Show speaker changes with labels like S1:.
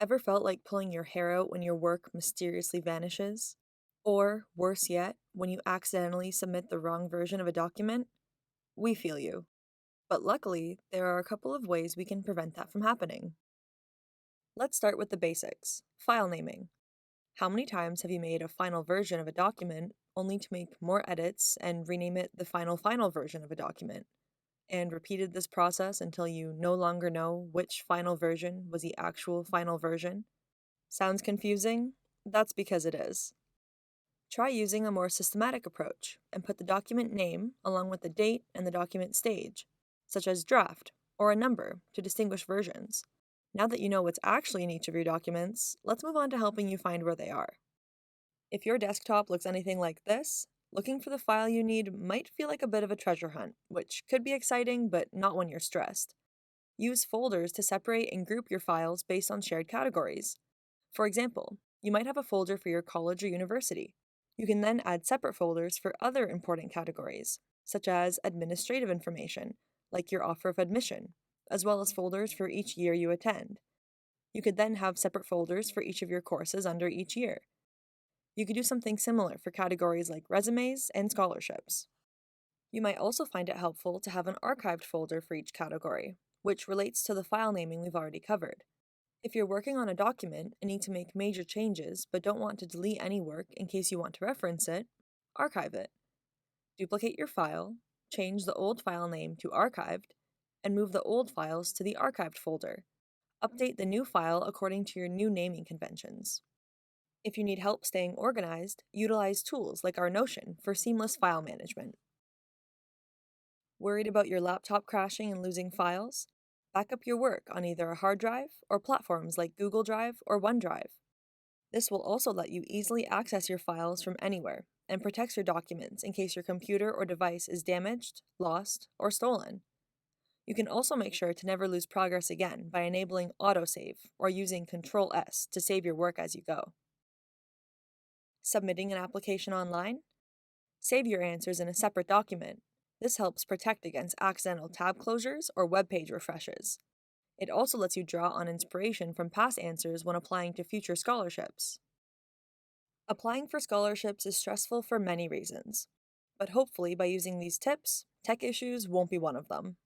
S1: Ever felt like pulling your hair out when your work mysteriously vanishes? Or, worse yet, when you accidentally submit the wrong version of a document? We feel you. But luckily, there are a couple of ways we can prevent that from happening. Let's start with the basics file naming. How many times have you made a final version of a document only to make more edits and rename it the final version of a document? And repeated this process until you no longer know which final version was the actual final version? Sounds confusing? That's because it is. Try using a more systematic approach and put the document name along with the date and the document stage, such as draft or a number to distinguish versions. Now that you know what's actually in each of your documents, let's move on to helping you find where they are. If your desktop looks anything like this, looking for the file you need might feel like a bit of a treasure hunt, which could be exciting but not when you're stressed. Use folders to separate and group your files based on shared categories. For example, you might have a folder for your college or university. You can then add separate folders for other important categories, such as administrative information, like your offer of admission, as well as folders for each year you attend. You could then have separate folders for each of your courses under each year. You could do something similar for categories like resumes and scholarships. You might also find it helpful to have an archived folder for each category, which relates to the file naming we've already covered. If you're working on a document and need to make major changes but don't want to delete any work in case you want to reference it, archive it. Duplicate your file, change the old file name to archived, and move the old files to the archived folder. Update the new file according to your new naming conventions. If you need help staying organized, utilize tools like our Notion for seamless file management. Worried about your laptop crashing and losing files? Back up your work on either a hard drive or platforms like Google Drive or OneDrive. This will also let you easily access your files from anywhere and protects your documents in case your computer or device is damaged, lost, or stolen. You can also make sure to never lose progress again by enabling autosave or using Control S to save your work as you go. Submitting an application online? Save your answers in a separate document. This helps protect against accidental tab closures or web page refreshes. It also lets you draw on inspiration from past answers when applying to future scholarships. Applying for scholarships is stressful for many reasons, but hopefully by using these tips, tech issues won't be one of them.